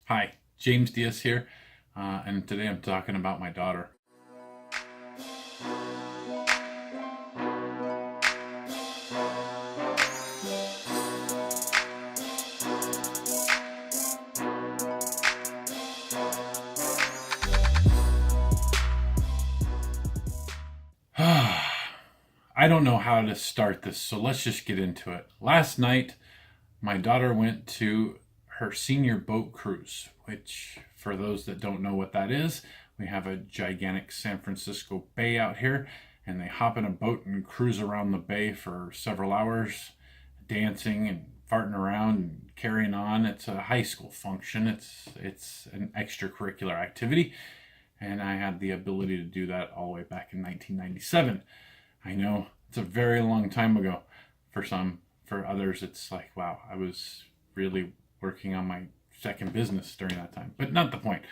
Hi, James Diaz here, and today I'm talking about my daughter. I don't know how to start this, so let's just get into it. Last night, my daughter went to her senior boat cruise, which, for those that don't know what that is, we have a gigantic San Francisco bay out here, and they hop in a boat and cruise around the bay for several hours, dancing and farting around and carrying on. It's a high school function. It's an extracurricular activity, and I had the ability to do that all the way back in 1997. I know it's a very long time ago for some. For others, it's like, wow, I was really working on my second business during that time. But not the point.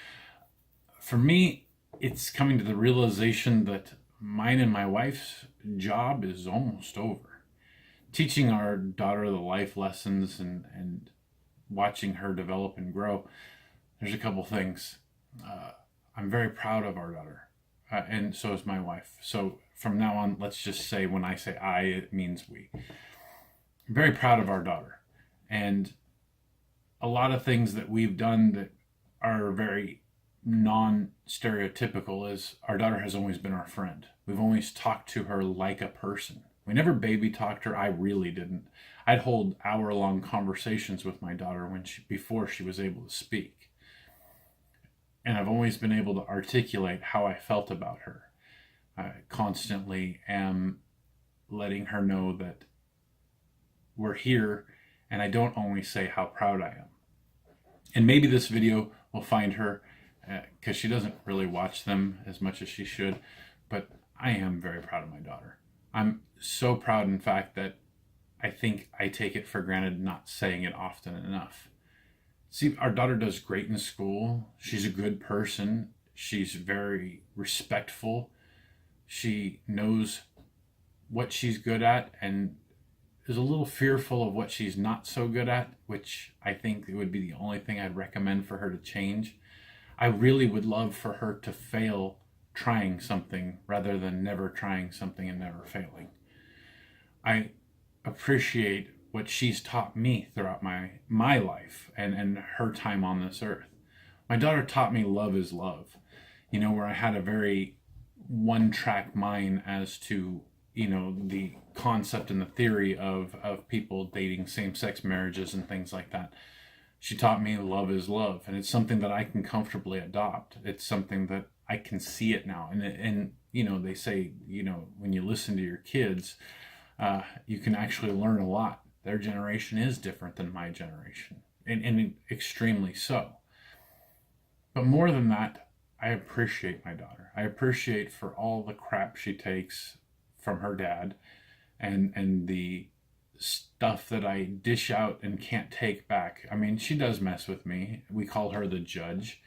For me, it's coming to the realization that mine and my wife's job is almost over. Teaching our daughter the life lessons and watching her develop and grow, there's a couple things. I'm very proud of our daughter, and so is my wife. So from now on, let's just say when I say I, it means we. I'm very proud of our daughter, and a lot of things that we've done that are very non-stereotypical is our daughter has always been our friend. We've always talked to her like a person. We never baby talked her. I really didn't. I'd hold hour-long conversations with my daughter before she was able to speak. And I've always been able to articulate how I felt about her. I constantly am letting her know that we're here, and I don't always say how proud I am. And maybe this video will find her, because she doesn't really watch them as much as she should, but I am very proud of my daughter. I'm so proud, in fact, that I think I take it for granted not saying it often enough. See, our daughter does great in school. She's a good person. She's very respectful. She knows what she's good at and is a little fearful of what she's not so good at, which I think it would be the only thing I'd recommend for her to change. I really would love for her to fail trying something rather than never trying something and never failing. I appreciate what she's taught me throughout my life and her time on this earth. My daughter taught me love is love. Where I had a very one track mind as to, the concept and the theory of people dating same sex marriages and things like that. She taught me love is love, and it's something that I can comfortably adopt. It's something that I can see it now. And they say, when you listen to your kids, you can actually learn a lot. Their generation is different than my generation, and extremely so. But more than that, I appreciate my daughter. I appreciate for all the crap she takes from her dad and the stuff that I dish out and can't take back. I mean, she does mess with me. We call her the judge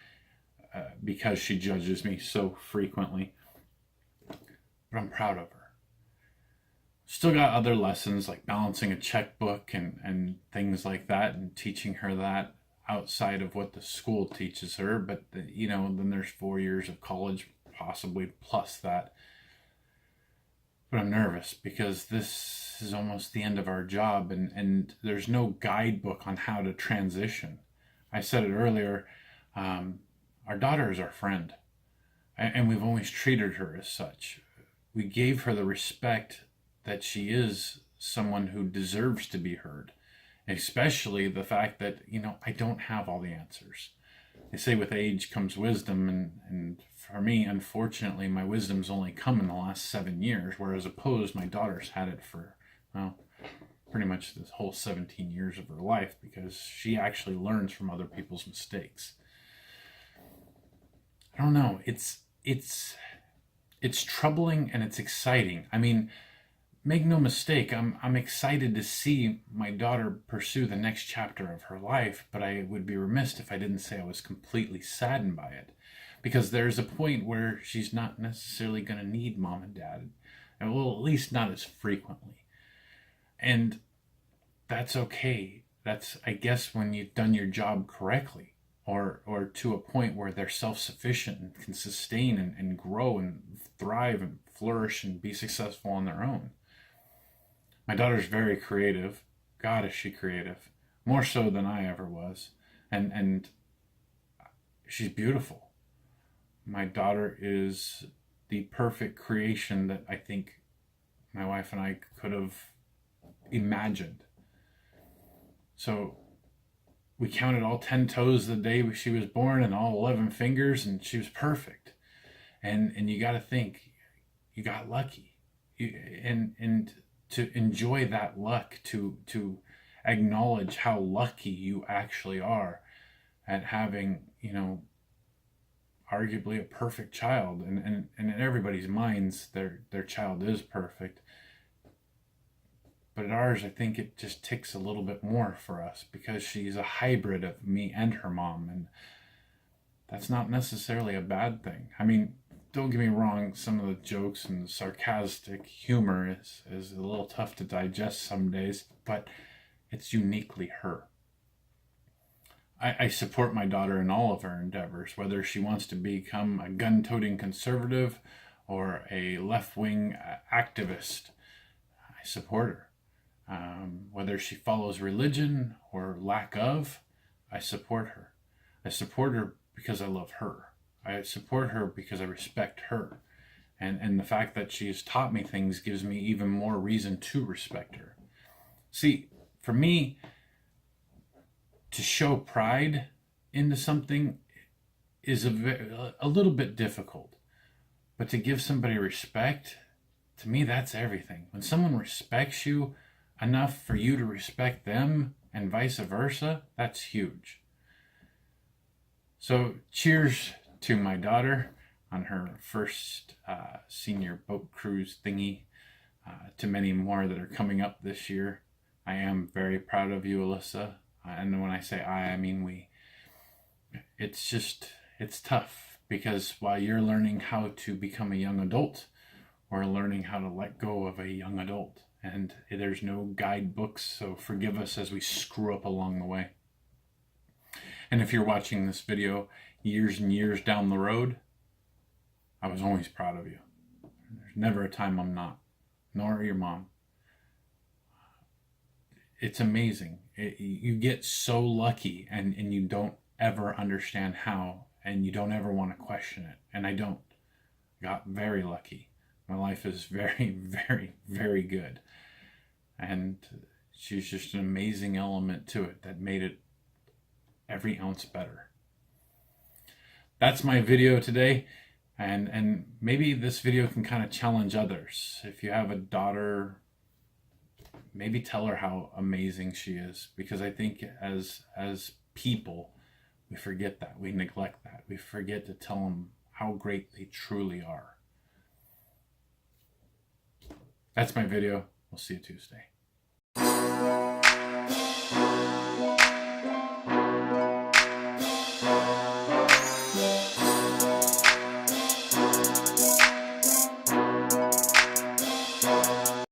because she judges me so frequently. But I'm proud of her. Still got other lessons like balancing a checkbook and things like that, and teaching her that outside of what the school teaches her. But then there's 4 years of college, possibly plus that. But I'm nervous because this is almost the end of our job, and there's no guidebook on how to transition. I said it earlier, our daughter is our friend, and we've always treated her as such. We gave her the respect that she is someone who deserves to be heard, especially the fact that, I don't have all the answers. They say with age comes wisdom, and for me, unfortunately, my wisdom's only come in the last 7 years, whereas opposed, my daughter's had it for, well, pretty much this whole 17 years of her life, because she actually learns from other people's mistakes. I don't know. It's troubling and it's exciting. I mean, make no mistake, I'm excited to see my daughter pursue the next chapter of her life, but I would be remiss if I didn't say I was completely saddened by it. Because there's a point where she's not necessarily going to need mom and dad. And well, at least not as frequently. And that's okay. That's, I guess, when you've done your job correctly. or to a point where they're self-sufficient and can sustain and grow and thrive and flourish and be successful on their own. My daughter's very creative. God, is she creative. More so than I ever was. And she's beautiful. My daughter is the perfect creation that I think my wife and I could have imagined. So we counted all 10 toes the day she was born and all 11 fingers, and she was perfect. And you got to think, you got lucky. And to enjoy that luck, to acknowledge how lucky you actually are at having, arguably a perfect child. And in everybody's minds, their child is perfect. But at ours, I think it just ticks a little bit more for us because she's a hybrid of me and her mom. And that's not necessarily a bad thing. I mean, don't get me wrong, some of the jokes and the sarcastic humor is a little tough to digest some days, but it's uniquely her. I support my daughter in all of her endeavors, whether she wants to become a gun-toting conservative or a left-wing activist. I support her. Whether she follows religion or lack of, I support her. I support her because I love her. I support her because I respect her. And the fact that she has taught me things gives me even more reason to respect her. See, for me, to show pride into something is a little bit difficult. But to give somebody respect, to me, that's everything. When someone respects you enough for you to respect them and vice versa, that's huge. So cheers to my daughter on her first senior boat cruise thingy, to many more that are coming up this year. I am very proud of you, Alyssa. And when I say I mean we. It's tough because while you're learning how to become a young adult, we're learning how to let go of a young adult. And there's no guidebooks, so forgive us as we screw up along the way. And if you're watching this video years and years down the road, I was always proud of you. There's never a time I'm not, nor your mom. It's amazing. You get so lucky and you don't ever understand how, and you don't ever want to question it. And I don't. Got very lucky. My life is very, very, very good. And she's just an amazing element to it that made it every ounce better. That's my video today. And maybe this video can kind of challenge others. If you have a daughter, maybe tell her how amazing she is. Because I think as people, we forget that. We neglect that. We forget to tell them how great they truly are. That's my video. We'll see you Tuesday.